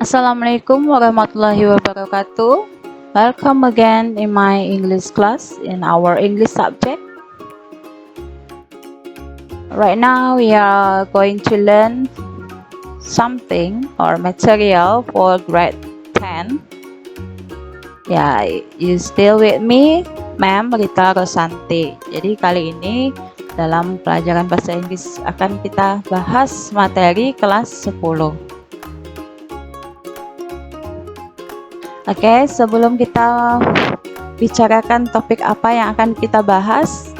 Assalamualaikum warahmatullahi wabarakatuh. Welcome again in my English class in our English subject. Right now we are going to learn something or material for grade 10. Ya, you still with me, Ma'am Rita Rosanti. Jadi kali ini dalam pelajaran bahasa Inggris akan kita bahas materi kelas 10. Oke, sebelum kita bicarakan topik apa yang akan kita bahas,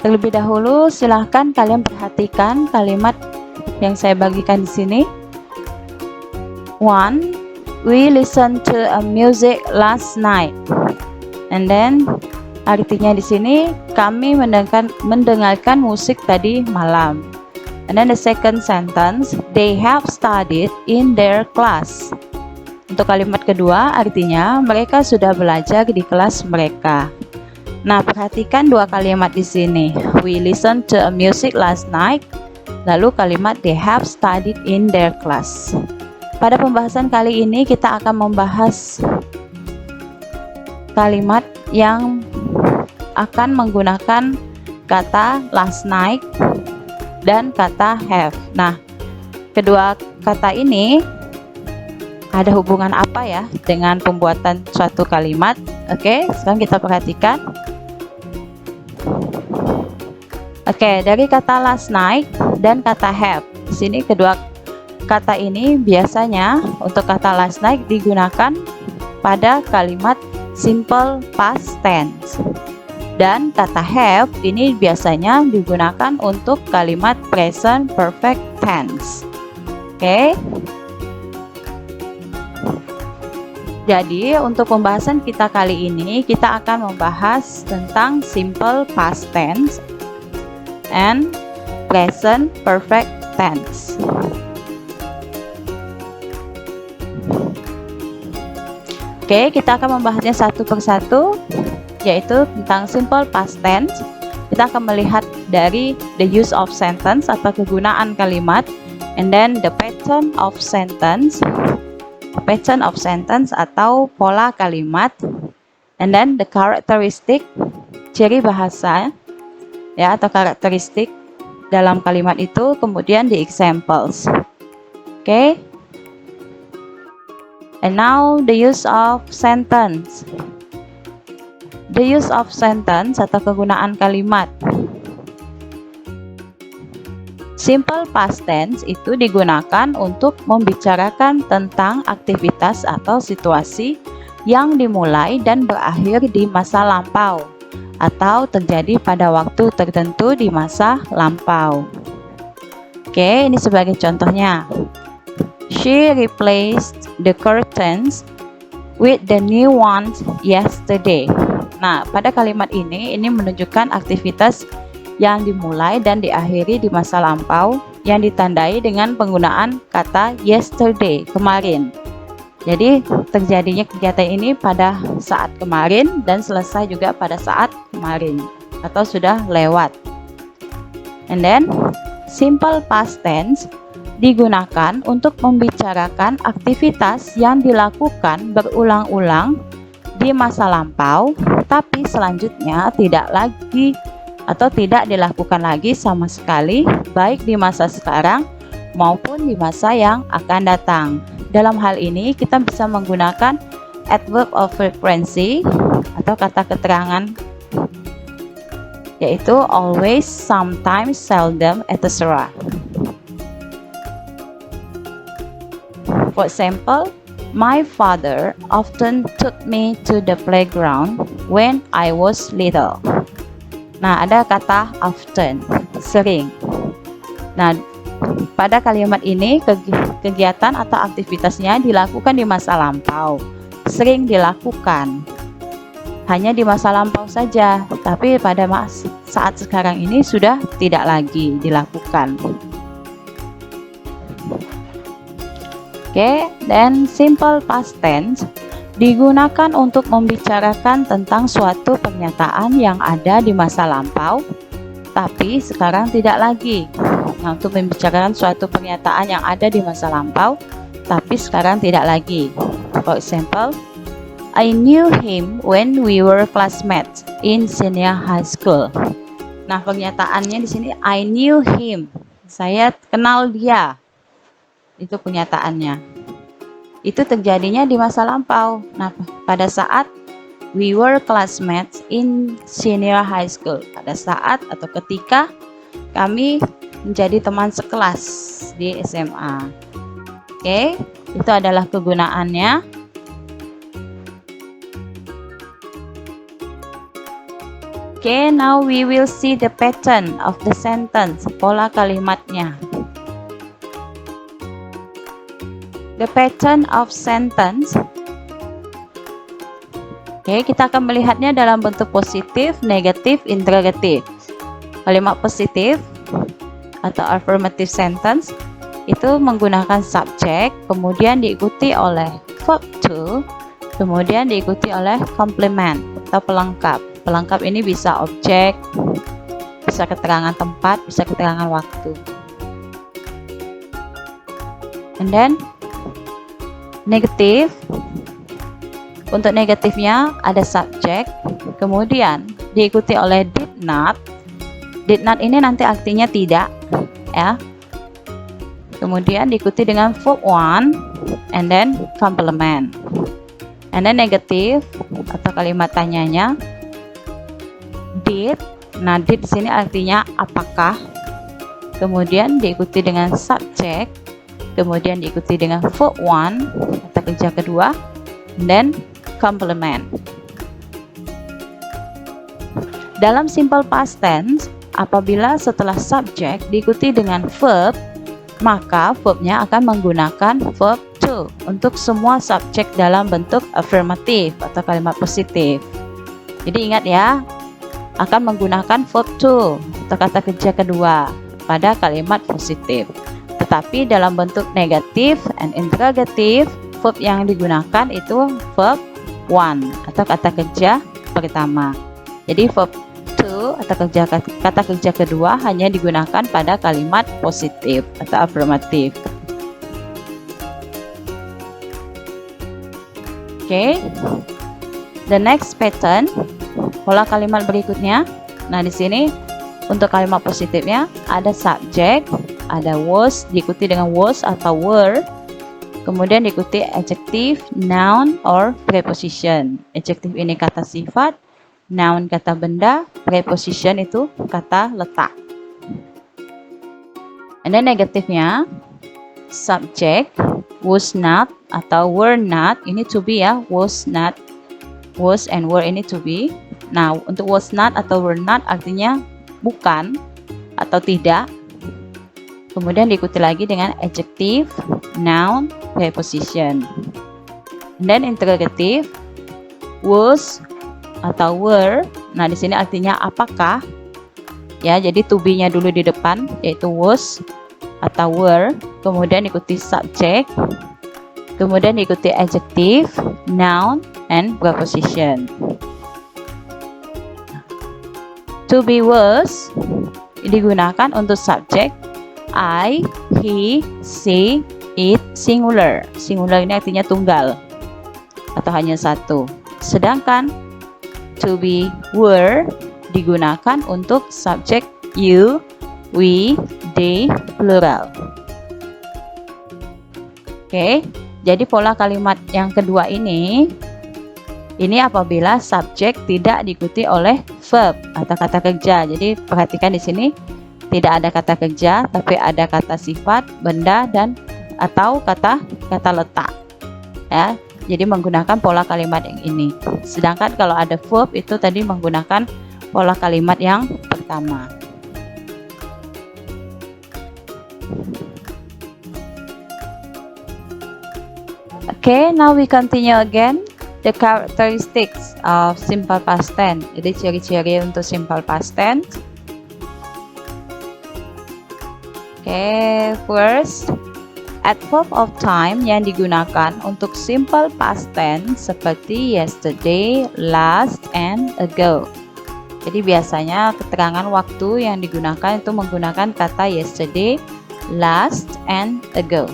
terlebih dahulu silahkan kalian perhatikan kalimat yang saya bagikan di sini. 1. We listen to a music last night. And then artinya di sini kami mendengarkan musik tadi malam. And then the second sentence, they have studied in their class. Untuk kalimat kedua, artinya mereka sudah belajar di kelas mereka. Nah, perhatikan dua kalimat di sini. We listen to a music last night. Lalu kalimat they have studied in their class. Pada pembahasan kali ini kita akan membahas kalimat yang akan menggunakan kata last night dan kata have. Nah, kedua kata ini ada hubungan apa ya dengan pembuatan suatu kalimat? Oke, sekarang kita perhatikan. Oke, dari kata last night dan kata have. Di sini kedua kata ini biasanya untuk kata last night digunakan pada kalimat simple past tense. Dan kata have ini biasanya digunakan untuk kalimat present perfect tense. Oke. Jadi untuk pembahasan kita kali ini kita akan membahas tentang simple past tense and present perfect tense. Oke, kita akan membahasnya satu persatu, yaitu tentang simple past tense. Kita akan melihat dari the use of sentence atau kegunaan kalimat, and then the pattern of sentence atau pola kalimat, and then the characteristic, ciri bahasa ya atau karakteristik dalam kalimat itu, kemudian the examples. Okay, and now the use of sentence. The use of sentence atau kegunaan kalimat. Simple past tense itu digunakan untuk membicarakan tentang aktivitas atau situasi yang dimulai dan berakhir di masa lampau atau terjadi pada waktu tertentu di masa lampau. Oke, ini sebagai contohnya. She replaced the curtains with the new ones yesterday. Nah, pada kalimat ini menunjukkan aktivitas yang dimulai dan diakhiri di masa lampau yang ditandai dengan penggunaan kata yesterday, kemarin. Jadi terjadinya kegiatan ini pada saat kemarin dan selesai juga pada saat kemarin atau sudah lewat. And then simple past tense digunakan untuk membicarakan aktivitas yang dilakukan berulang-ulang di masa lampau tapi selanjutnya tidak dilakukan lagi sama sekali, baik di masa sekarang maupun di masa yang akan datang. Dalam hal ini kita bisa menggunakan adverb of frequency atau kata keterangan, yaitu always, sometimes, seldom, etc. For example, my father often took me to the playground when I was little. Nah, ada kata often, sering. Nah, pada kalimat ini kegiatan atau aktivitasnya dilakukan di masa lampau, sering dilakukan. Hanya di masa lampau saja, tapi pada saat sekarang ini sudah tidak lagi dilakukan. Oke, dan simple past tense digunakan untuk membicarakan tentang suatu pernyataan yang ada di masa lampau, tapi sekarang tidak lagi. Nah, untuk membicarakan suatu pernyataan yang ada di masa lampau, tapi sekarang tidak lagi. For example, I knew him when we were classmates in senior high school. Nah, pernyataannya di sini I knew him. Saya kenal dia. Itu pernyataannya. Itu terjadinya di masa lampau. Nah, pada saat we were classmates in senior high school. Pada saat atau ketika kami menjadi teman sekelas di SMA. Oke, itu adalah kegunaannya. Oke, now we will see the pattern of the sentence. Pola kalimatnya. The pattern of sentence. Oke, kita akan melihatnya dalam bentuk positif, negatif, interrogatif. Kalimat positif atau affirmative sentence itu menggunakan subjek, kemudian diikuti oleh verb to, kemudian diikuti oleh complement atau pelengkap. Pelengkap ini bisa objek, bisa keterangan tempat, bisa keterangan waktu. And then negatif. Untuk negatifnya ada subjek, kemudian diikuti oleh did not. Did not ini nanti artinya tidak, ya. Kemudian diikuti dengan verb one, and then complement. And then negatif atau kalimat tanyanya did. Nah, did di sini artinya apakah. Kemudian diikuti dengan subjek, kemudian diikuti dengan verb one atau kerja kedua, and then complement. Dalam simple past tense, apabila setelah subjek diikuti dengan verb, maka verbnya akan menggunakan verb to untuk semua subjek dalam bentuk affirmative atau kalimat positif. Jadi ingat ya, akan menggunakan verb to atau kata kerja kedua pada kalimat positif. Tetapi dalam bentuk negatif and interrogative, verb yang digunakan itu verb one atau kata kerja pertama. Jadi verb to atau kata kerja kedua hanya digunakan pada kalimat positif atau afirmatif. Oke. The next pattern, pola kalimat berikutnya. Nah, di sini untuk kalimat positifnya ada subjek, ada was diikuti dengan was atau were. Kemudian diikuti adjective, noun, or preposition. Adjective ini kata sifat, noun kata benda, preposition itu kata letak. And then negatifnya, subject, was not atau were not, ini to be ya, was not, was and were ini to be. Nah, untuk was not atau were not artinya bukan atau tidak. Kemudian diikuti lagi dengan adjective, noun, preposition. And then interrogative, was atau were. Nah, di sini artinya apakah? Ya, jadi to be-nya dulu di depan, yaitu was atau were. Kemudian diikuti subject. Kemudian diikuti adjective, noun, and preposition. To be was digunakan untuk subjek I, he, she, it, singular. Singular ini artinya tunggal atau hanya satu. Sedangkan to be were digunakan untuk subjek you, we, they, plural. Oke, jadi pola kalimat yang kedua ini apabila subjek tidak diikuti oleh verb atau kata kerja. Jadi perhatikan di sini tidak ada kata kerja, tapi ada kata sifat, benda, dan atau kata letak. Ya, jadi menggunakan pola kalimat yang ini. Sedangkan kalau ada verb itu tadi menggunakan pola kalimat yang pertama. Okay, now we continue again the characteristics of simple past tense. Jadi ciri-ciri untuk simple past tense. Okay, first, adverb of time yang digunakan untuk simple past tense seperti yesterday, last, and ago. Jadi biasanya keterangan waktu yang digunakan itu menggunakan kata yesterday, last, and ago.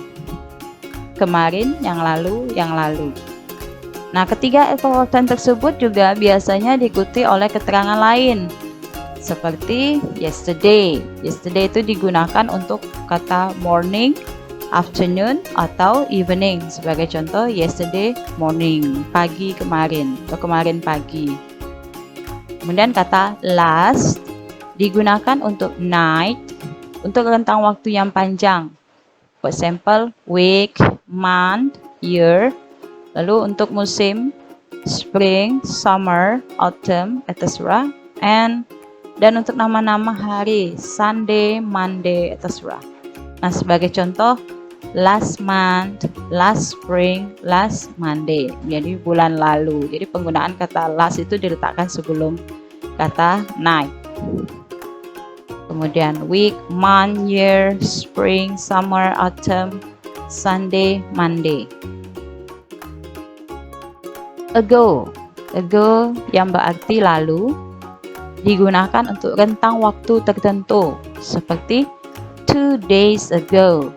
kemarin, yang lalu, yang lalu. Nah, ketiga ekolotan tersebut juga biasanya diikuti oleh keterangan lain, seperti yesterday. Yesterday itu digunakan untuk kata morning, afternoon, atau evening. Sebagai contoh, yesterday morning, pagi kemarin, atau kemarin pagi. Kemudian kata last digunakan untuk night, untuk rentang waktu yang panjang. For example, week, month, year. Lalu untuk musim, spring, summer, autumn, etc. Dan untuk nama-nama hari, Sunday, Monday, etc. Nah, sebagai contoh, last month, last spring, last Monday. Jadi bulan lalu. Jadi penggunaan kata last itu diletakkan sebelum kata night. Kemudian week, month, year, spring, summer, autumn, Sunday, Monday. Ago yang berarti lalu digunakan untuk rentang waktu tertentu, seperti 2 days ago,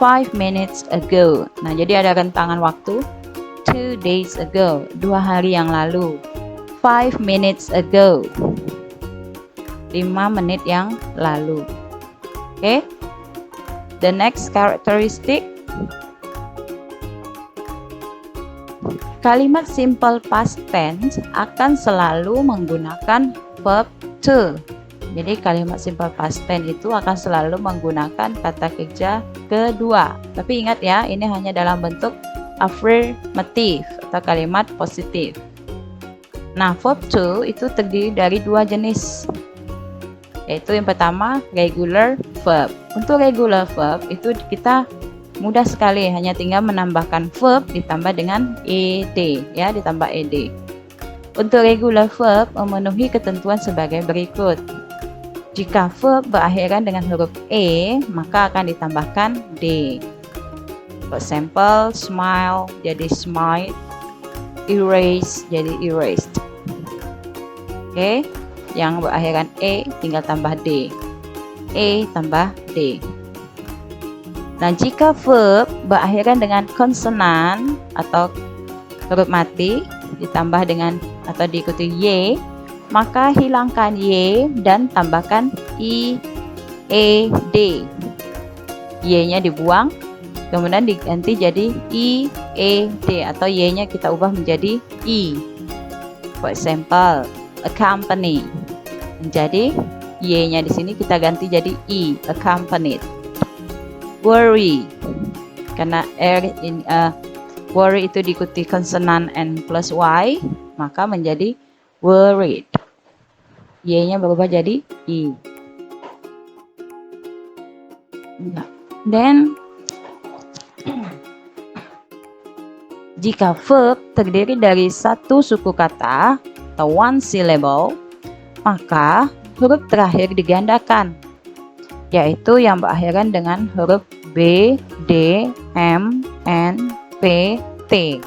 5 minutes ago. Nah, jadi ada rentangan waktu 2 days ago, 2 hari yang lalu, 5 minutes ago, 5 menit yang lalu. Okay? The next characteristic, kalimat simple past tense akan selalu menggunakan verb to. Jadi kalimat simple past tense itu akan selalu menggunakan kata kerja kedua. Tapi ingat ya, ini hanya dalam bentuk affirmative atau kalimat positif. Nah, verb to itu terdiri dari 2 jenis. Yaitu yang pertama, regular verb. Untuk regular verb itu kita mudah sekali, hanya tinggal menambahkan verb ditambah dengan ed, ya, ditambah ed. Untuk regular verb memenuhi ketentuan sebagai berikut. Jika verb berakhiran dengan huruf e, maka akan ditambahkan d. For example, smile jadi smile, erase jadi erased. Oke, yang berakhiran e tinggal tambah d. E tambah d. Nah, jika verb berakhiran dengan konsonan atau huruf mati ditambah dengan atau diikuti y, maka hilangkan y dan tambahkan i, e, d. Y-nya dibuang, kemudian diganti jadi i, e, d, atau y-nya kita ubah menjadi i. For example, accompany. Jadi y-nya di sini kita ganti jadi i, accompanied. Worry, karena worry itu diikuti konsonan n plus y, maka menjadi worried. Y-nya berubah jadi i. Dan jika verb terdiri dari satu suku kata atau one syllable, maka huruf terakhir digandakan, yaitu yang berakhiran dengan huruf B, D, M, N, P, T,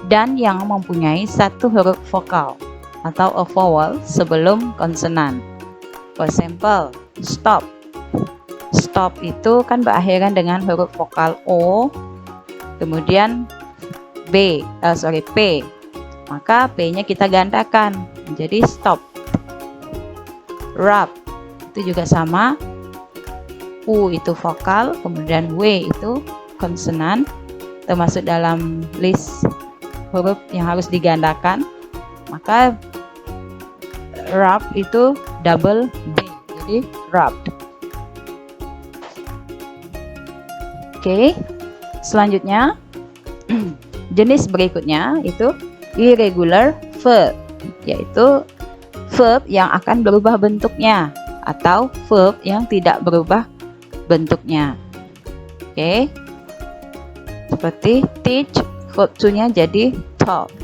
dan yang mempunyai satu huruf vokal atau a vowel sebelum konsonan. For example, stop. Stop itu kan berakhiran dengan huruf vokal O, kemudian P. Maka P-nya kita gandakan menjadi stop. Rub itu juga sama. U itu vokal, kemudian W itu konsonan, termasuk dalam list huruf yang harus digandakan. Maka rub itu double B, jadi rubbed. Oke, selanjutnya jenis berikutnya itu irregular verb, yaitu verb yang akan berubah bentuknya atau verb yang tidak berubah bentuknya. Oke, seperti teach, verb to-nya jadi taught.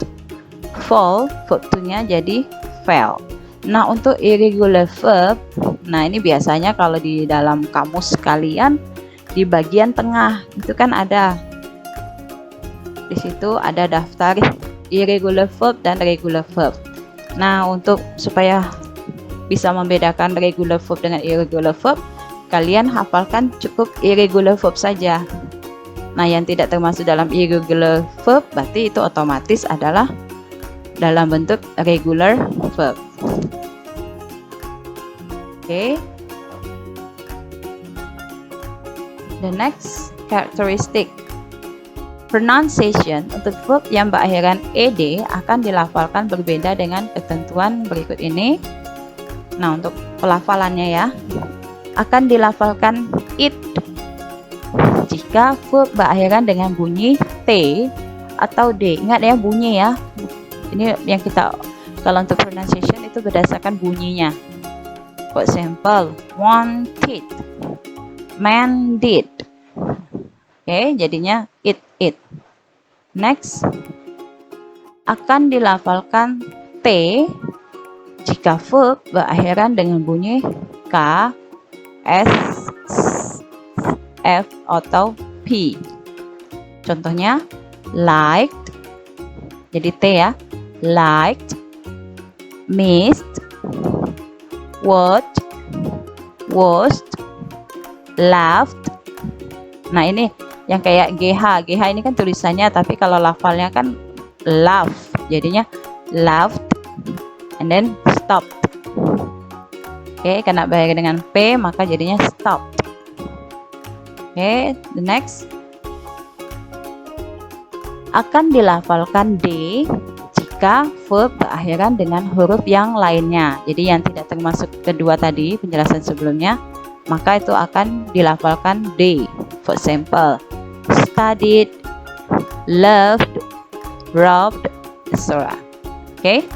Fall, verb to-nya jadi fell. Nah, untuk irregular verb, nah ini biasanya kalau di dalam kamus kalian di bagian tengah itu kan ada, di situ ada daftar irregular verb dan regular verb. Nah, untuk supaya bisa membedakan regular verb dengan irregular verb, kalian hafalkan cukup irregular verb saja. Nah, yang tidak termasuk dalam irregular verb berarti itu otomatis adalah dalam bentuk regular verb. Oke. The next characteristic. Pronunciation untuk verb yang berakhiran ed akan dilafalkan berbeda dengan ketentuan berikut ini. Nah, untuk pelafalannya ya, akan dilafalkan it jika verb berakhiran dengan bunyi t atau d. Ingat ya, bunyi ya. Ini yang kita, kalau untuk pronunciation itu berdasarkan bunyinya. For example, wanted, man did. Oke, jadinya it. Next, akan dilafalkan t jika verb berakhiran dengan bunyi k, s, f atau p. Contohnya liked, jadi t ya, liked, missed, watched, watched, laughed. Nah, ini yang kayak GH ini kan tulisannya, tapi kalau lafalnya kan laugh, jadinya laughed and then stopped. Oke, karena berakhiran dengan P maka jadinya stopped. Oke, the next, akan dilafalkan D jika verb berakhiran dengan huruf yang lainnya. Jadi yang tidak termasuk kedua tadi penjelasan sebelumnya, maka itu akan dilafalkan D. For example, studied, loved, robbed, etc. Okay?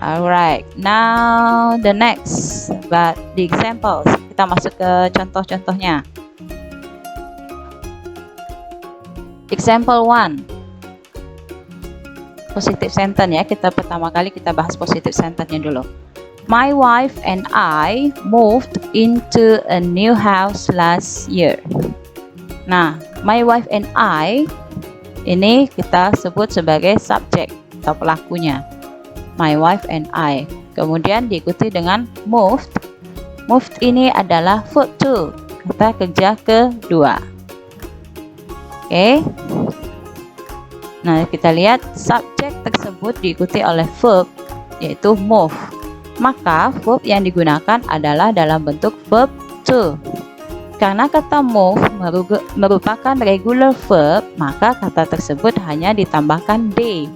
Alright, now the next, but the examples. Kita masuk ke contoh-contohnya. Example 1. Positive sentence ya. Pertama kali kita bahas positive sentence-nya dulu. My wife and I moved into a new house last year. Nah, my wife and I ini kita sebut sebagai subjek atau pelakunya. My wife and I. Kemudian diikuti dengan moved. Moved ini adalah verb 2, kata kerja kedua. Oke. Nah, kita lihat subjek tersebut diikuti oleh verb yaitu move. Maka verb yang digunakan adalah dalam bentuk verb 2. Karena kata move merupakan regular verb, maka kata tersebut hanya ditambahkan d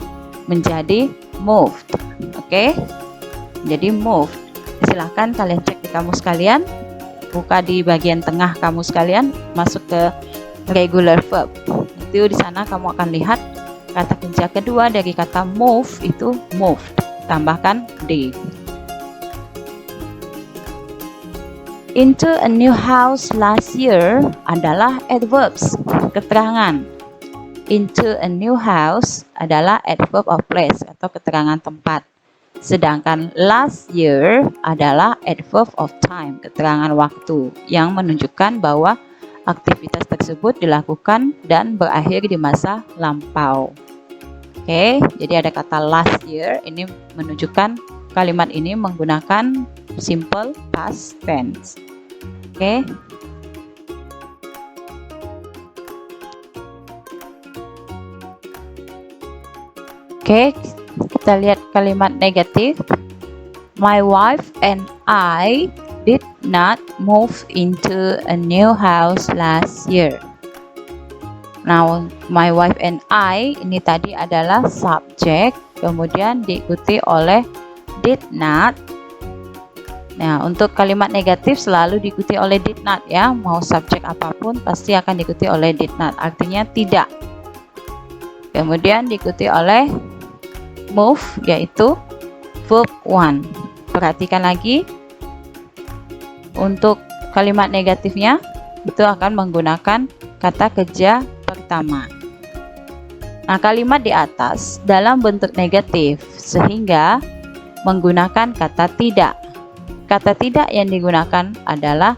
menjadi moved. Oke? Jadi moved. Silahkan kalian cek di kamus kalian, buka di bagian tengah kamus kalian, masuk ke regular verb. Itu di sana kamu akan lihat kata kerja kedua dari kata move itu moved, tambahkan d. Into a new house last year adalah adverbs, keterangan. Into a new house adalah adverb of place atau keterangan tempat. Sedangkan last year adalah adverb of time, keterangan waktu yang menunjukkan bahwa aktivitas tersebut dilakukan dan berakhir di masa lampau. Oke, jadi ada kata last year, ini menunjukkan kalimat ini menggunakan simple past tense. Oke. Oke, kita lihat kalimat negatif. My wife and I did not move into a new house last year. Now, my wife and I ini tadi adalah subjek, kemudian diikuti oleh did not. Nah, untuk kalimat negatif selalu diikuti oleh did not ya. Mau subjek apapun pasti akan diikuti oleh did not, artinya tidak. Kemudian diikuti oleh move, yaitu verb 1. Perhatikan lagi, untuk kalimat negatifnya itu akan menggunakan kata kerja pertama. Nah, kalimat di atas dalam bentuk negatif sehingga menggunakan kata tidak. Kata tidak yang digunakan adalah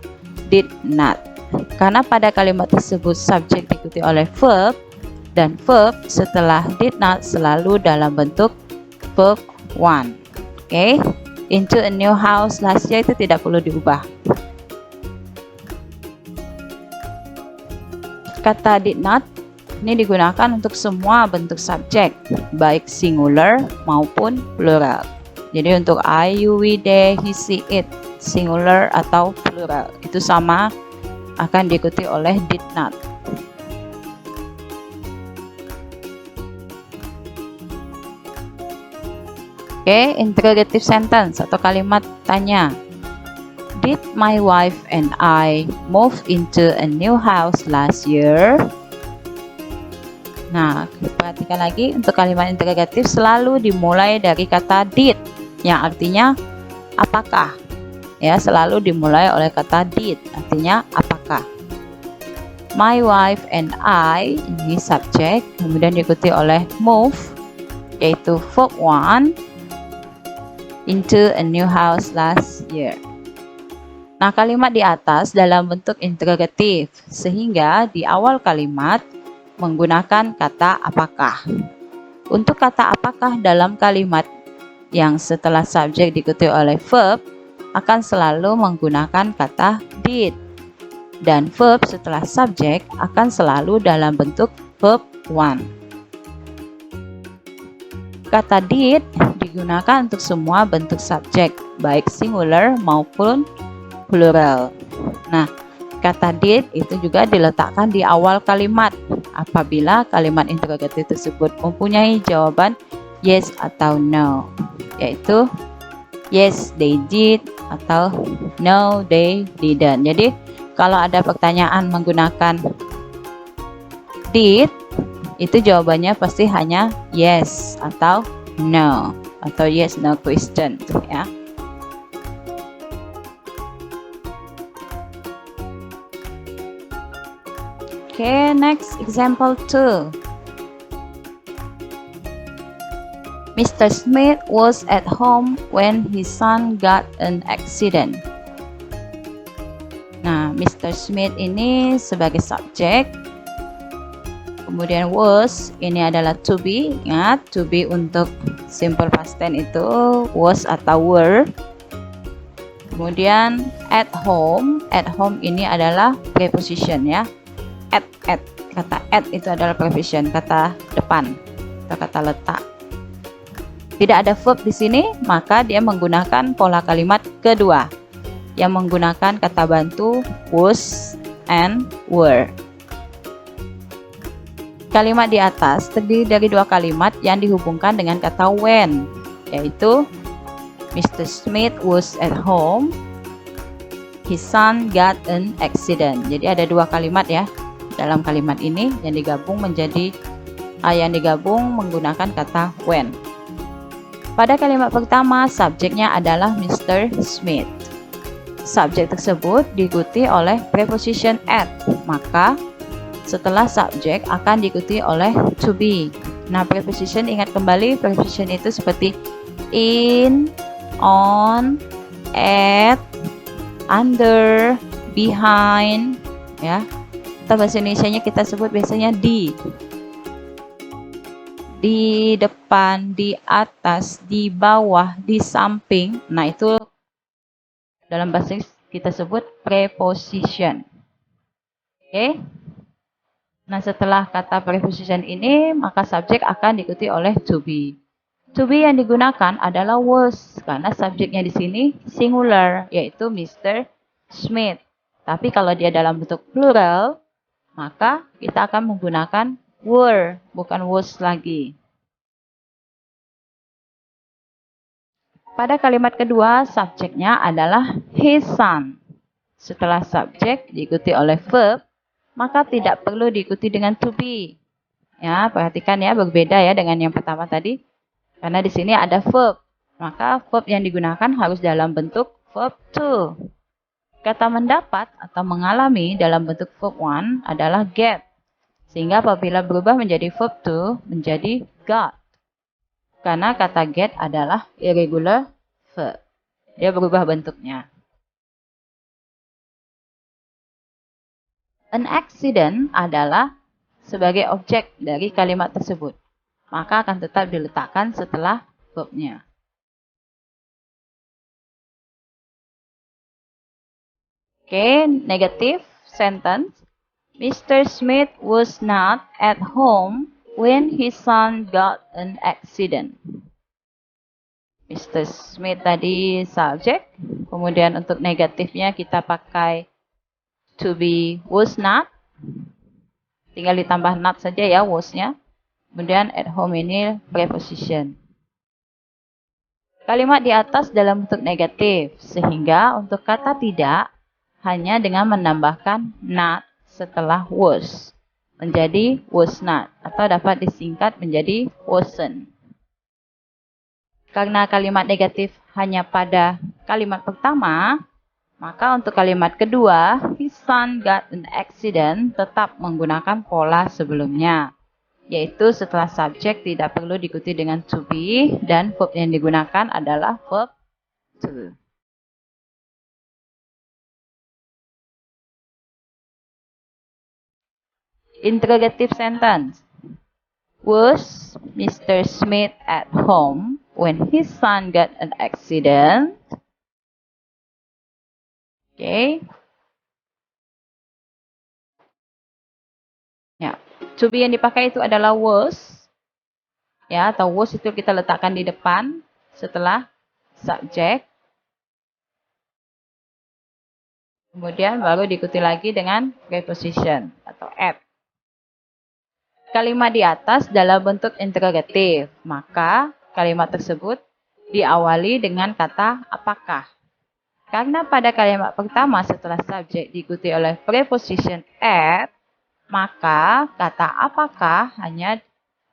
did not. Karena pada kalimat tersebut subjek diikuti oleh verb, dan verb setelah did not selalu dalam bentuk verb 1. Oke, into a new house last year itu tidak perlu diubah. Kata did not ini digunakan untuk semua bentuk subjek, baik singular maupun plural. Jadi untuk I, you, we, they, he, she, it, singular atau plural, itu sama akan diikuti oleh did not. Oke, interrogative sentence atau kalimat tanya. Did my wife and I move into a new house last year? Nah, perhatikan lagi untuk kalimat interrogatif selalu dimulai dari kata did, yang artinya apakah. Ya, selalu dimulai oleh kata did, artinya apakah. My wife and I, ini subjek, kemudian diikuti oleh move, yaitu verb 1, into a new house last year. Nah, kalimat di atas dalam bentuk interrogatif, sehingga di awal kalimat menggunakan kata apakah. Untuk kata apakah dalam kalimat yang setelah subjek diikuti oleh verb, akan selalu menggunakan kata did. Dan verb setelah subjek akan selalu dalam bentuk verb 1. Kata did digunakan untuk semua bentuk subjek, baik singular maupun plural. Nah, kata did itu juga diletakkan di awal kalimat apabila kalimat interrogatif tersebut mempunyai jawaban yes atau no, yaitu yes they did atau no they didn't. Jadi kalau ada pertanyaan menggunakan did, itu jawabannya pasti hanya yes atau no, atau yes no question ya. Okay, next example 2. Mr. Smith was at home when his son got an accident. Nah, Mr. Smith ini sebagai subjek. Kemudian was ini adalah to be. Ingat, to be untuk simple past tense itu was atau were. Kemudian at home ini adalah preposition ya. At, kata at itu adalah preposition, kata depan atau kata letak. Tidak ada verb di sini, maka dia menggunakan pola kalimat kedua yang menggunakan kata bantu was and were. Kalimat di atas terdiri dari dua kalimat yang dihubungkan dengan kata when, yaitu Mr. Smith was at home, his son got an accident. Jadi ada dua kalimat ya dalam kalimat ini yang digabung menggunakan kata when. Pada kalimat pertama, subjeknya adalah Mr. Smith. Subjek tersebut diikuti oleh preposition at, maka setelah subjek akan diikuti oleh to be. Nah, preposition ingat kembali, preposition itu seperti in, on, at, under, behind, ya. Atau bahasa Indonesianya kita sebut biasanya di depan, di atas, di bawah, di samping. Nah, itu dalam bahasa Inggris kita sebut preposition. Oke. Nah, setelah kata preposition ini, maka subjek akan diikuti oleh to be. To be yang digunakan adalah was, karena subjeknya di sini singular, yaitu Mr. Smith. Tapi kalau dia dalam bentuk plural, maka kita akan menggunakan were, bukan was lagi. Pada kalimat kedua, subjeknya adalah his son. Setelah subjek diikuti oleh verb, maka tidak perlu diikuti dengan to be. Ya, perhatikan ya, berbeda ya dengan yang pertama tadi. Karena di sini ada verb, maka verb yang digunakan harus dalam bentuk verb to. Kata mendapat atau mengalami dalam bentuk verb 1 adalah get. Sehingga apabila berubah menjadi verb to, menjadi got. Karena kata get adalah irregular verb. Dia berubah bentuknya. An accident adalah sebagai objek dari kalimat tersebut. Maka akan tetap diletakkan setelah verbnya. Oke, negative sentence. Mr. Smith was not at home when his son got an accident. Mr. Smith tadi subjek, kemudian untuk negatifnya kita pakai to be was not, tinggal ditambah not saja ya was-nya. Kemudian at home ini preposition. Kalimat di atas dalam bentuk negatif, sehingga untuk kata tidak hanya dengan menambahkan not setelah was menjadi was not, atau dapat disingkat menjadi wasn't. Karena kalimat negatif hanya pada kalimat pertama, maka untuk kalimat kedua, his son got an accident tetap menggunakan pola sebelumnya, yaitu setelah subjek tidak perlu diikuti dengan to be, dan verb yang digunakan adalah verb to. Interrogative sentence. Was Mr. Smith at home when his son got an accident? Okay. Ya, to be yang dipakai itu adalah was. Ya, atau was itu kita letakkan di depan setelah subjek. Kemudian baru diikuti lagi dengan preposition atau at. Kalimat di atas dalam bentuk interrogatif, maka kalimat tersebut diawali dengan kata apakah. Karena pada kalimat pertama setelah subjek diikuti oleh preposition at, maka kata apakah hanya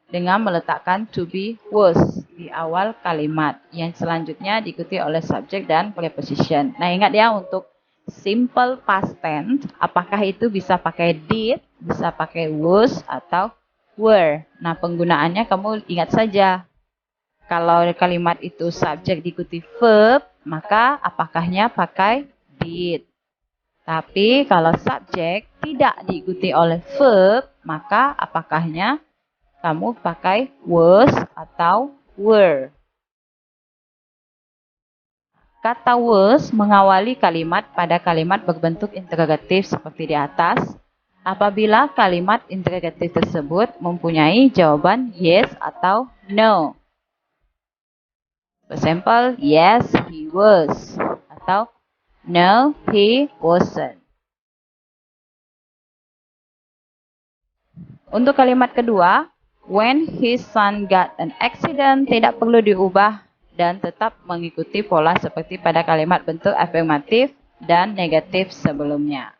dengan meletakkan to be was di awal kalimat, yang selanjutnya diikuti oleh subjek dan preposition. Nah, ingat ya, untuk simple past tense, apakah itu bisa pakai did, bisa pakai was, atau were. Nah, penggunaannya kamu ingat saja. Kalau kalimat itu subjek diikuti verb, maka apakahnya pakai did. Tapi kalau subjek tidak diikuti oleh verb, maka apakahnya kamu pakai was atau were. Kata was mengawali kalimat pada kalimat berbentuk interrogatif seperti di atas, apabila kalimat interrogatif tersebut mempunyai jawaban yes atau no. For example, yes, he was, atau no, he wasn't. Untuk kalimat kedua, when his son got an accident, tidak perlu diubah dan tetap mengikuti pola seperti pada kalimat bentuk afirmatif dan negatif sebelumnya.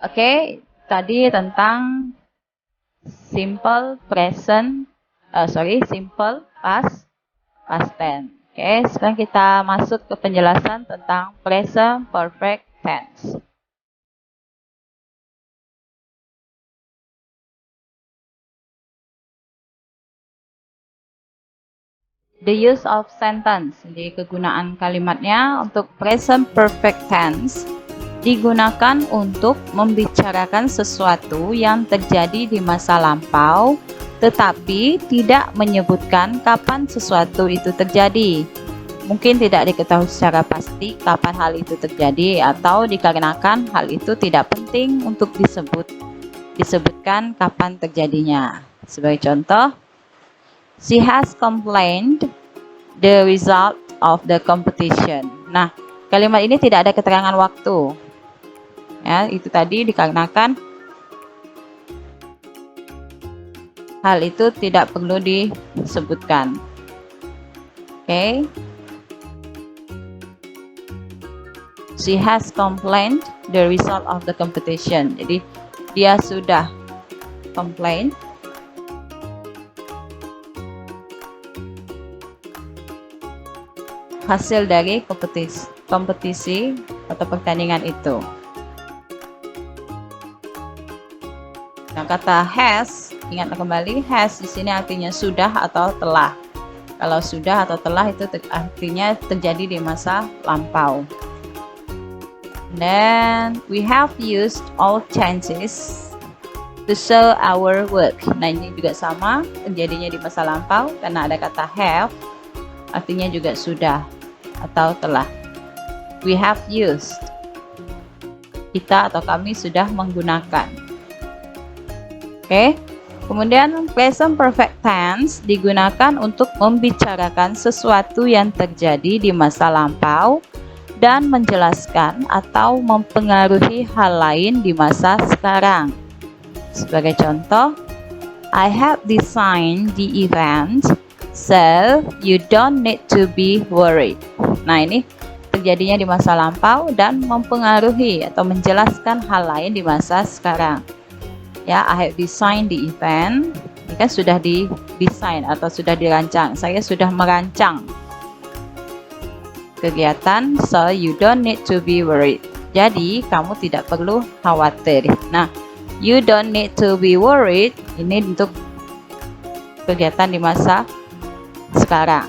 Oke, tadi tentang simple past tense. Oke, sekarang kita masuk ke penjelasan tentang present perfect tense. The use of sentence, jadi kegunaan kalimatnya untuk present perfect tense digunakan untuk membicarakan sesuatu yang terjadi di masa lampau, tetapi tidak menyebutkan kapan sesuatu itu terjadi. Mungkin tidak diketahui secara pasti kapan hal itu terjadi, atau dikarenakan hal itu tidak penting untuk disebutkan kapan terjadinya. Sebagai contoh, she has complained the result of the competition. Nah, kalimat ini tidak ada keterangan waktu. Ya, itu tadi dikarenakan hal itu tidak perlu disebutkan. Oke. She has complained the result of the competition. Jadi dia sudah complain hasil dari kompetisi atau pertandingan itu. Nah, kata has, ingat kembali, has di sini artinya sudah atau telah. Kalau sudah atau telah itu artinya terjadi di masa lampau. Then we have used all chances to show our work. Nah, ini juga sama, terjadinya di masa lampau karena ada kata have, artinya juga sudah atau telah. We have used. Kita atau kami sudah menggunakan. Oke. Kemudian present perfect tense digunakan untuk membicarakan sesuatu yang terjadi di masa lampau dan menjelaskan atau mempengaruhi hal lain di masa sekarang. Sebagai contoh, I have designed the event, so you don't need to be worried. Nah, ini terjadinya di masa lampau dan mempengaruhi atau menjelaskan hal lain di masa sekarang. Ya, I have designed the event. Ini kan sudah didesain atau sudah dirancang. Saya sudah merancang kegiatan, so you don't need to be worried. Jadi, kamu tidak perlu khawatir. Nah, you don't need to be worried. Ini untuk kegiatan di masa sekarang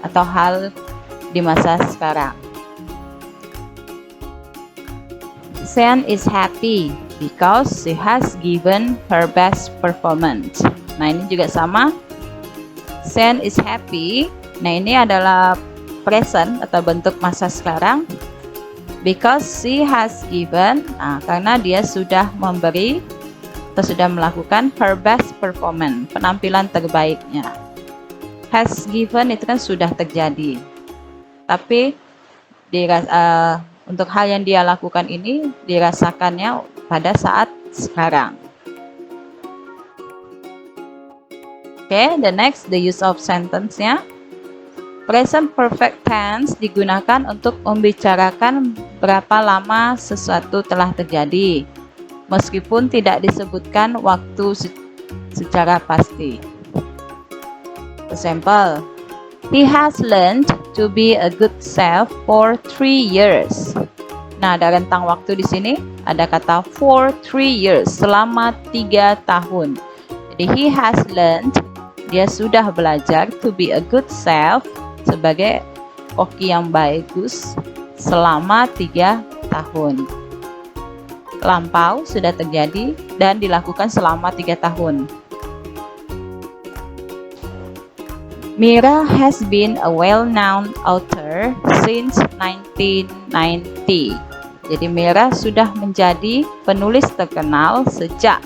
atau hal di masa sekarang. Sen is happy because she has given her best performance. Nah, ini juga sama. Sen is happy. Nah, ini adalah present atau bentuk masa sekarang. Because she has given, karena dia sudah memberi atau sudah melakukan her best performance, penampilan terbaiknya. Has given itu kan sudah terjadi. Tapi untuk hal yang dia lakukan ini dirasakannya pada saat sekarang. Oke, the next, the use of sentence-nya. Present perfect tense digunakan untuk membicarakan berapa lama sesuatu telah terjadi, meskipun tidak disebutkan waktu secara pasti. Example, he has learned to be a good self for 3 years. Nah, ada rentang waktu di sini, ada kata for 3 years, selama 3 tahun. Jadi he has learned, dia sudah belajar to be a good self, sebagai koki yang bagus selama 3 tahun. Lampau sudah terjadi dan dilakukan selama 3 tahun. Mira has been a well-known author since 1990. Jadi Mira sudah menjadi penulis terkenal sejak,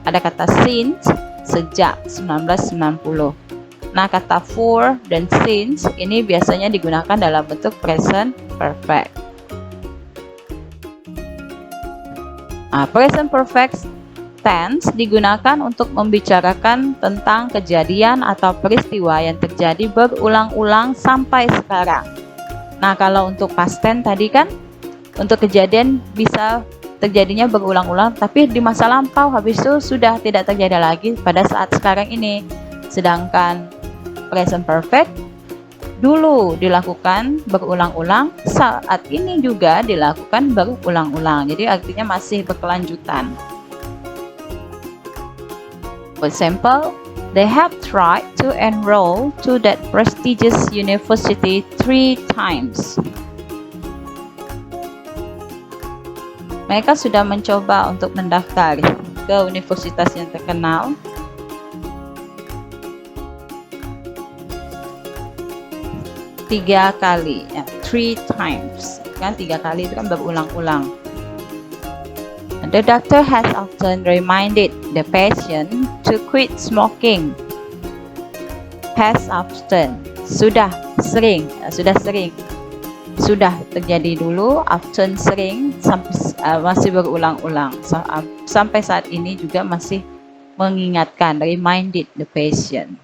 ada kata since, sejak 1990. Nah, kata for dan since ini biasanya digunakan dalam bentuk present perfect. Nah, present perfect tense digunakan untuk membicarakan tentang kejadian atau peristiwa yang terjadi berulang-ulang sampai sekarang. Nah, kalau untuk past tense tadi kan untuk kejadian bisa terjadinya berulang-ulang, tapi di masa lampau habis itu sudah tidak terjadi lagi pada saat sekarang ini. Sedangkan present perfect dulu dilakukan berulang-ulang, saat ini juga dilakukan berulang-ulang. Jadi artinya masih berkelanjutan. For example, they have tried to enroll to that prestigious university 3 times. Mereka sudah mencoba untuk mendaftar ke universitas yang terkenal 3 kali, ya, 3 times, kan 3 kali itu kan berulang-ulang. The doctor has often reminded the patient to quit smoking. Has often, sudah sering, sudah terjadi dulu, often sering, masih berulang-ulang, sampai saat ini juga masih mengingatkan, reminded the patient.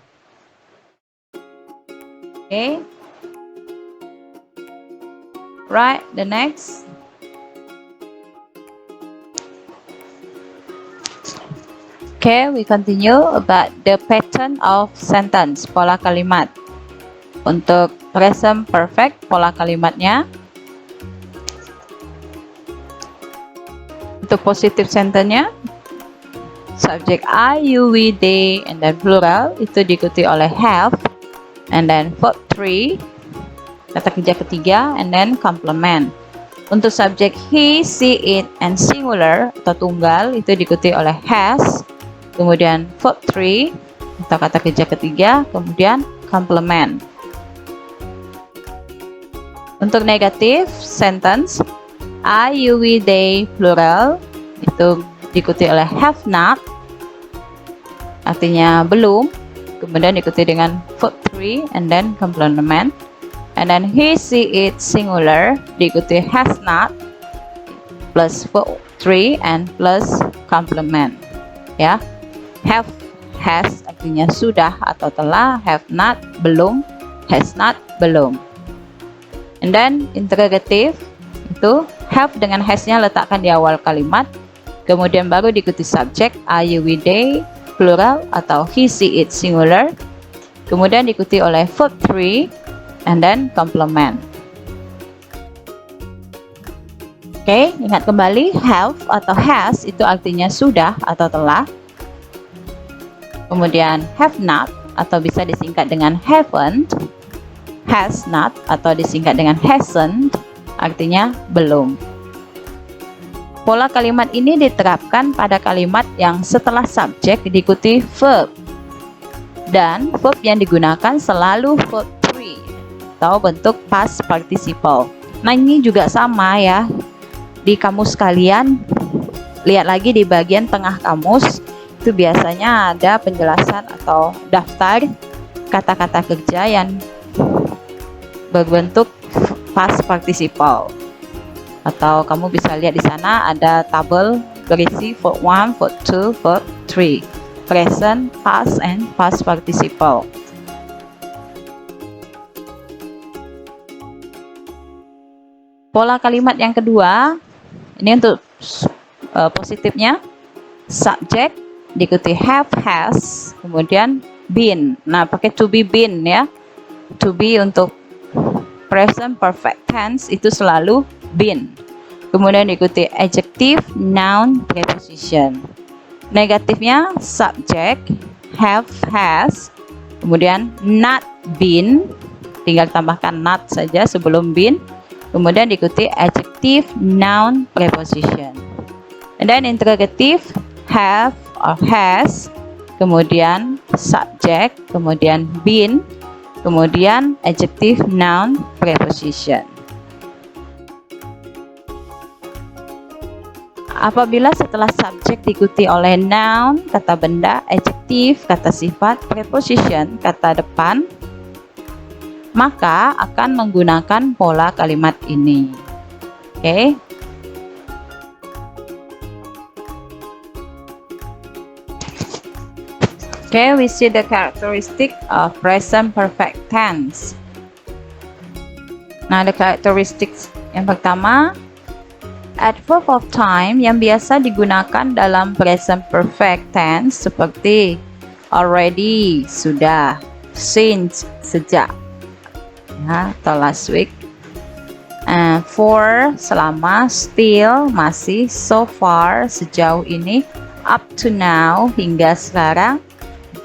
Okay. Right, the next. Okay, we continue about the pattern of sentence, pola kalimat. Untuk present perfect, pola kalimatnya. Untuk positive sentence-nya, subject I, you, we, they, and then plural, itu diikuti oleh have, and then verb 3, kata kerja ketiga, and then complement. Untuk subjek he, she, it, and singular atau tunggal itu diikuti oleh has, kemudian verb 3 atau kata kerja ketiga, kemudian complement. Untuk negatif sentence, I, you, we, they, plural, itu diikuti oleh have not, artinya belum, kemudian diikuti dengan verb 3 and then complement, and then he, she, it, singular, diikuti has not plus verb 3 and plus complement. Ya, have, has artinya sudah atau telah, have not belum, has not belum. And then interrogative itu have dengan has-nya letakkan di awal kalimat, kemudian baru diikuti subjek I, you, we, they, plural atau he, she, it, singular, kemudian diikuti oleh verb 3 and then complement. Oke, ingat kembali have atau has itu artinya sudah atau telah. Kemudian have not atau bisa disingkat dengan haven't, has not atau disingkat dengan hasn't, artinya belum. Pola kalimat ini diterapkan pada kalimat yang setelah subjek diikuti verb, dan verb yang digunakan selalu verb 3 atau bentuk past participle. Nah, ini juga sama ya. Di kamus kalian, lihat lagi di bagian tengah kamus, itu biasanya ada penjelasan atau daftar kata-kata kerja yang berbentuk past participle, atau kamu bisa lihat di sana ada tabel berisi verb 1, verb 2, verb 3, present, past, and past participle. Pola kalimat yang kedua, ini untuk positifnya, subjek diikuti have, has, kemudian been. Nah, pakai to be, been ya. To be untuk present perfect tense itu selalu been. Kemudian diikuti adjective, noun, preposition. Negatifnya subjek have, has, kemudian not been, tinggal tambahkan not saja sebelum been, kemudian diikuti adjective, noun, preposition. And then interrogative have or has, kemudian subjek, kemudian been, kemudian adjective, noun, preposition. Apabila setelah subjek diikuti oleh noun, kata benda, adjective, kata sifat, preposition, kata depan, maka akan menggunakan pola kalimat ini. Oke. Okay, we see the characteristic of present perfect tense. Nah, the characteristics yang pertama, adverb of time yang biasa digunakan dalam present perfect tense seperti already, sudah, since, sejak, ya, atau last week, for, selama, still, masih, so far, sejauh ini, up to now, hingga sekarang,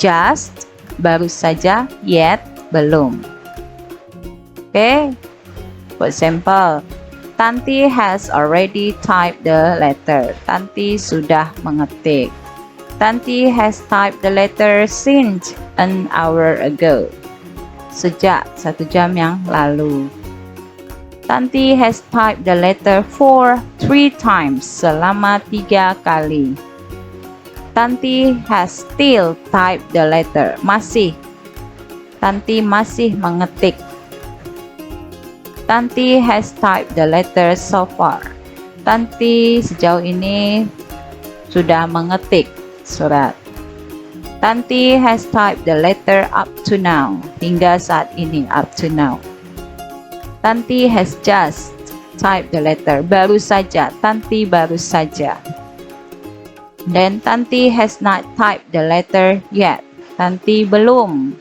just, baru saja, yet, belum. Okay, for example, Tanti has already typed the letter. Tanti sudah mengetik. Tanti has typed the letter since an hour ago. Sejak 1 jam yang lalu. Tanti has typed the letter for 3 times. Selama 3 kali. Tanti has still typed the letter. Masih. Tanti masih mengetik. Tanti has typed the letter so far. Tanti sejauh ini sudah mengetik surat. Tanti has typed the letter up to now. Hingga saat ini, up to now. Tanti has just typed the letter. Baru saja. Tanti baru saja. Then Tanti has not typed the letter yet. Tanti belum.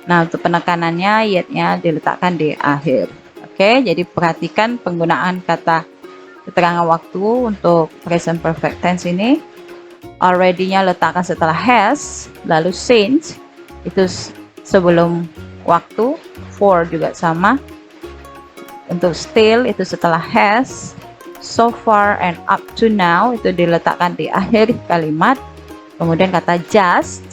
Nah, untuk penekanannya yet-nya diletakkan di akhir. Oke, jadi perhatikan penggunaan kata keterangan waktu untuk present perfect tense ini. Already-nya letakkan setelah has, lalu since itu sebelum waktu, for juga sama. Untuk still itu setelah has, so far and up to now itu diletakkan di akhir kalimat. Kemudian kata just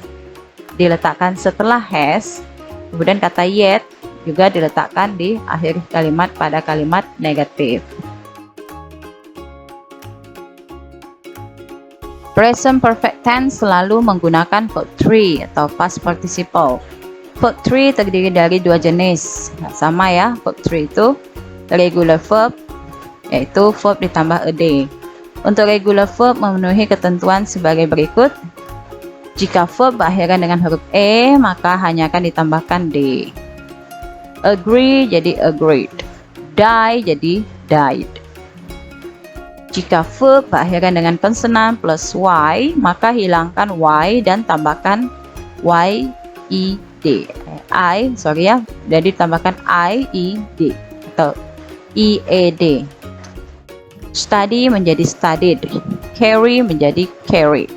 diletakkan setelah has, kemudian kata yet juga diletakkan di akhir kalimat pada kalimat negatif. Present perfect tense selalu menggunakan verb 3 atau past participle. Verb 3 terdiri dari dua jenis. Nah, sama ya, verb 3 itu regular verb, yaitu verb ditambah ed. Untuk regular verb memenuhi ketentuan sebagai berikut. Jika verb berakhiran dengan huruf e, maka hanya akan ditambahkan d. Agree jadi agreed. Die jadi died. Jika verb berakhiran dengan konsonan plus y, maka hilangkan y dan tambahkan yd. Jadi tambahkan ied atau eed. Study menjadi studied. Carry menjadi carried.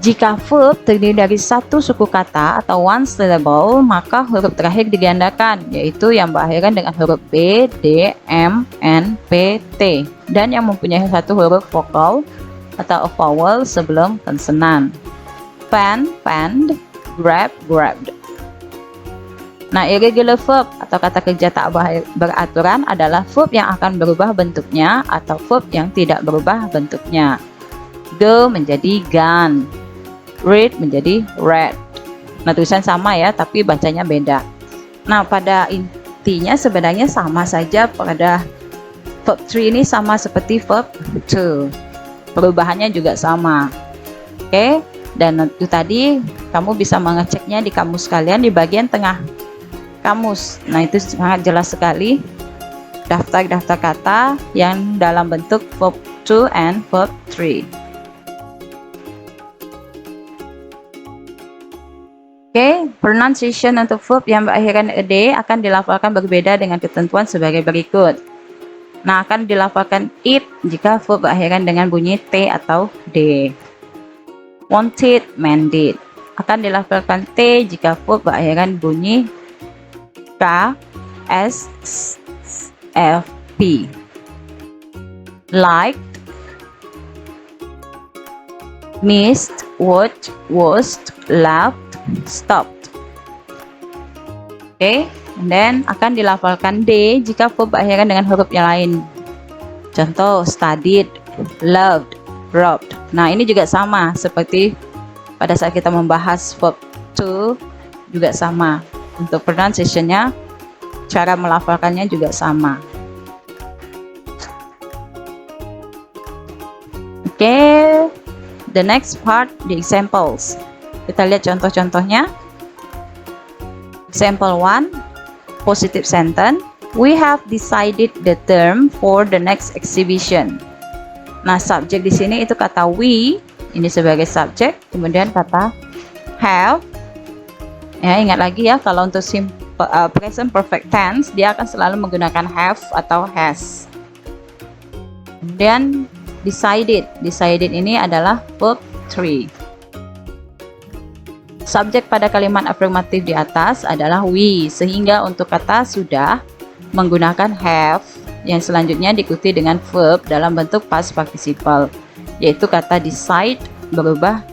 Jika verb terdiri dari satu suku kata atau one syllable, maka huruf terakhir digandakan, yaitu yang berakhiran dengan huruf B, D, M, N, P, T, dan yang mempunyai satu huruf vokal atau vowel sebelum konsonan. Pan, panned, grab, grabbed. Nah, irregular verb atau kata kerja tak beraturan adalah verb yang akan berubah bentuknya atau verb yang tidak berubah bentuknya. Go menjadi gone. Read menjadi read. Nah, tulisan sama ya, tapi bacanya beda. Nah, pada intinya sebenarnya sama saja pada verb 3 ini sama seperti verb 2. Perubahannya juga sama. Oke, dan itu tadi kamu bisa mengeceknya di kamus kalian di bagian tengah kamus. Nah, itu sangat jelas sekali daftar-daftar kata yang dalam bentuk verb 2 and verb 3. Oke, pronunciation untuk verb yang berakhiran ed akan dilafalkan berbeda dengan ketentuan sebagai berikut. Nah, akan dilafalkan it jika verb berakhiran dengan bunyi t atau d. Wanted, mandate. Akan dilafalkan t jika verb berakhiran bunyi k, s, f, p. Liked, missed, watched, watched, laughed, stopped. Oke, dan akan dilafalkan d jika verb berakhiran dengan huruf yang lain. Contoh, studied, loved, robbed. Nah, ini juga sama seperti pada saat kita membahas verb 2, juga sama. Untuk pronunciation-nya, cara melafalkannya juga sama. Oke, the next part, the examples. Kita lihat contoh-contohnya. Example 1, positive sentence. We have decided the term for the next exhibition. Nah, subjek di sini itu kata we, ini sebagai subjek, kemudian kata have. Ya, ingat lagi ya, kalau untuk present perfect tense, dia akan selalu menggunakan have atau has. Kemudian decided. Decided ini adalah verb 3. Subjek pada kalimat afirmatif di atas adalah we, sehingga untuk kata sudah menggunakan have, yang selanjutnya diikuti dengan verb dalam bentuk past participle, yaitu kata decide berubah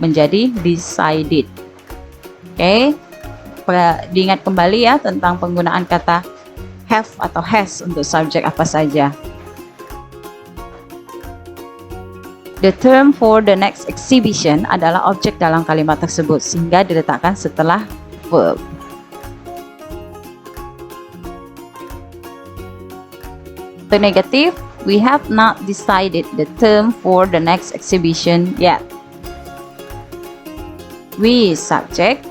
menjadi decided. Oke, diingat kembali ya tentang penggunaan kata have atau has untuk subjek apa saja. The term for the next exhibition adalah objek dalam kalimat tersebut, sehingga diletakkan setelah verb. The negative, we have not decided the term for the next exhibition yet. We subject,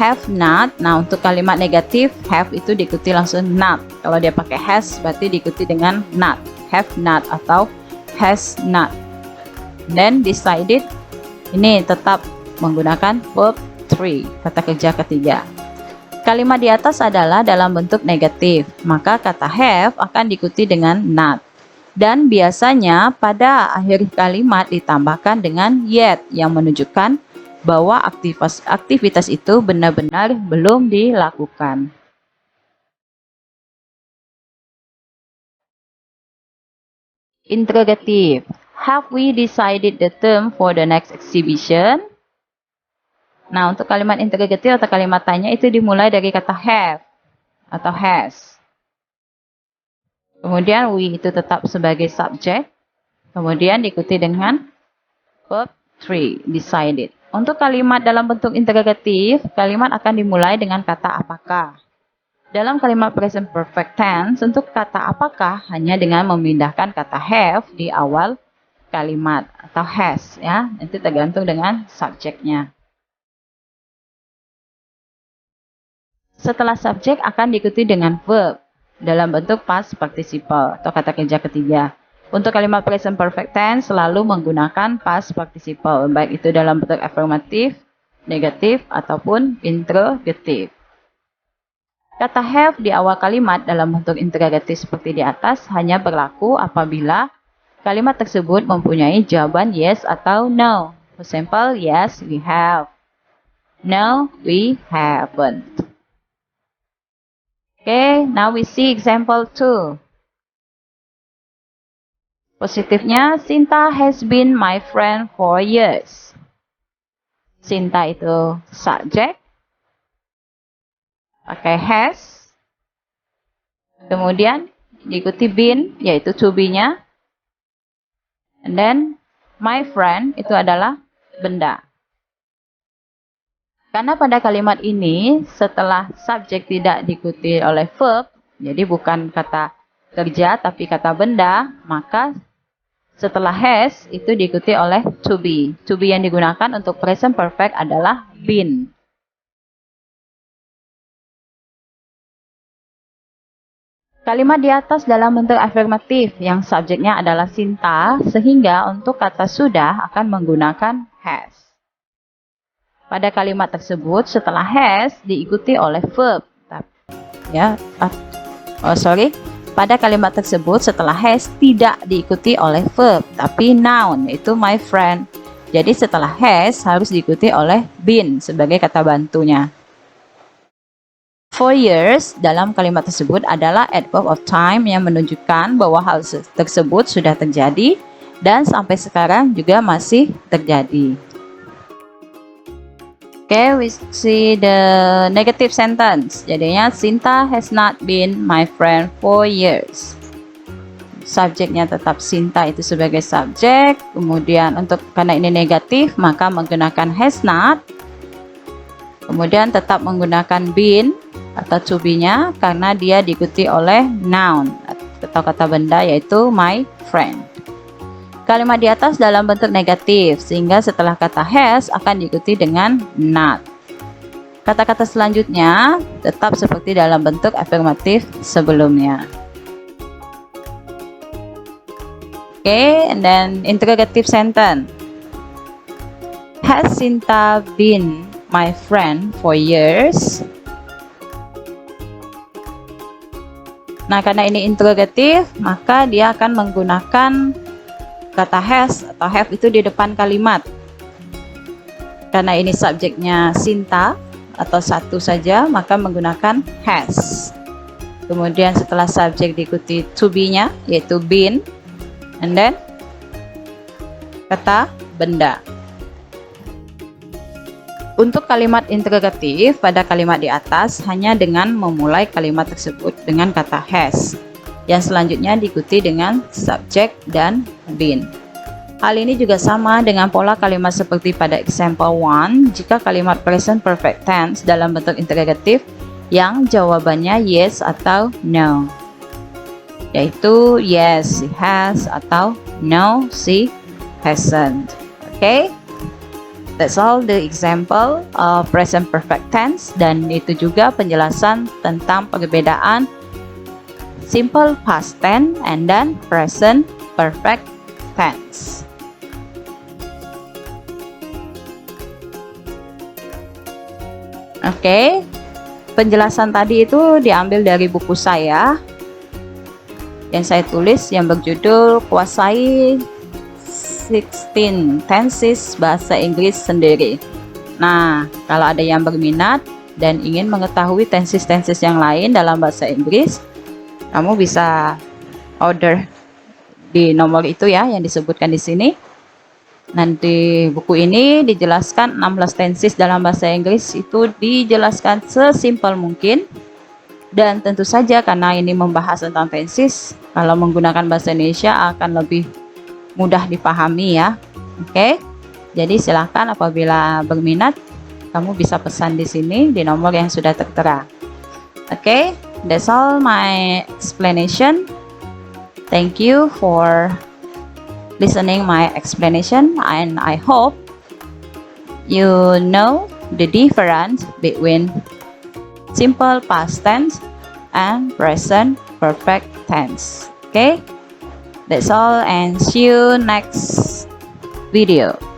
have not. Nah, untuk kalimat negatif, have itu diikuti langsung not. Kalau dia pakai has, berarti diikuti dengan not. Have not atau has not. Then decided, ini tetap menggunakan verb 3, kata kerja ketiga. Kalimat di atas adalah dalam bentuk negatif, maka kata have akan diikuti dengan not. Dan biasanya pada akhir kalimat ditambahkan dengan yet yang menunjukkan bahwa aktivitas itu benar-benar belum dilakukan. Interrogative. Have we decided the term for the next exhibition? Nah, untuk kalimat interrogatif atau kalimat tanya itu dimulai dari kata have atau has. Kemudian we itu tetap sebagai subjek. Kemudian diikuti dengan verb 3, decided. Untuk kalimat dalam bentuk interrogatif, kalimat akan dimulai dengan kata apakah. Dalam kalimat present perfect tense, untuk kata apakah hanya dengan memindahkan kata have di awal kalimat atau has, ya. Nanti tergantung dengan subjeknya. Setelah subjek akan diikuti dengan verb dalam bentuk past participle atau kata kerja ketiga. Untuk kalimat present perfect tense selalu menggunakan past participle, baik itu dalam bentuk afirmatif, negatif, ataupun interrogatif. Kata have di awal kalimat dalam bentuk interrogatif seperti di atas hanya berlaku apabila kalimat tersebut mempunyai jawaban yes atau no. For example, yes, we have. No, we haven't. Okay, now we see example 2. Positifnya, Sinta has been my friend for years. Sinta itu subjek, pakai has, kemudian diikuti been, yaitu to be-nya, and then my friend itu adalah benda. Karena pada kalimat ini setelah subjek tidak diikuti oleh verb, jadi bukan kata kerja tapi kata benda, maka setelah has itu diikuti oleh to be. To be yang digunakan untuk present perfect adalah been. Kalimat di atas dalam bentuk afirmatif yang subjeknya adalah Sinta, sehingga untuk kata sudah akan menggunakan has. Pada kalimat tersebut setelah has diikuti oleh verb. Pada kalimat tersebut setelah has tidak diikuti oleh verb, tapi noun, yaitu my friend. Jadi setelah has harus diikuti oleh been sebagai kata bantunya. For years dalam kalimat tersebut adalah adverb of time yang menunjukkan bahwa hal tersebut sudah terjadi dan sampai sekarang juga masih terjadi. Okay, we see the negative sentence. Jadinya Sinta has not been my friend for years. Subjeknya tetap Sinta itu sebagai subjek. Kemudian karena ini negatif maka menggunakan has not. Kemudian tetap menggunakan been atau to be-nya karena dia diikuti oleh noun atau kata benda yaitu my friend. Kalimat di atas dalam bentuk negatif sehingga setelah kata has akan diikuti dengan not. Kata-kata selanjutnya tetap seperti dalam bentuk afirmatif sebelumnya. Okay, and then interrogative sentence. Has Sinta been my friend for years? Nah, karena ini interrogatif, maka dia akan menggunakan kata has atau have itu di depan kalimat. Karena ini subjeknya Sinta atau satu saja, maka menggunakan has. Kemudian setelah subjek diikuti to be-nya, yaitu been, and then kata benda. Untuk kalimat interrogatif pada kalimat di atas hanya dengan memulai kalimat tersebut dengan kata has. Yang selanjutnya diikuti dengan subjek dan been. Hal ini juga sama dengan pola kalimat seperti pada example 1 jika kalimat present perfect tense dalam bentuk interrogatif yang jawabannya yes atau no. Yaitu yes, she has atau no, she hasn't. Okay? That's all the example of present perfect tense, dan itu juga penjelasan tentang perbedaan simple past tense and then present perfect tense. Oke, penjelasan tadi itu diambil dari buku saya yang saya tulis yang berjudul Kuasai 16 Tenses Bahasa Inggris Sendiri. Nah, kalau ada yang berminat dan ingin mengetahui tenses-tenses yang lain dalam bahasa Inggris, kamu bisa order di nomor itu ya yang disebutkan di sini. Nanti buku ini dijelaskan 16 tenses dalam bahasa Inggris, itu dijelaskan sesimpel mungkin. Dan tentu saja karena ini membahas tentang tenses, kalau menggunakan bahasa Indonesia akan lebih mudah dipahami ya. Oke. Jadi silahkan apabila berminat, kamu bisa pesan di sini di nomor yang sudah tertera. Oke, that's all my explanation. Thank you for listening my explanation, and I hope you know the difference between simple past tense and present perfect tense. Okay, that's all, and see you next video.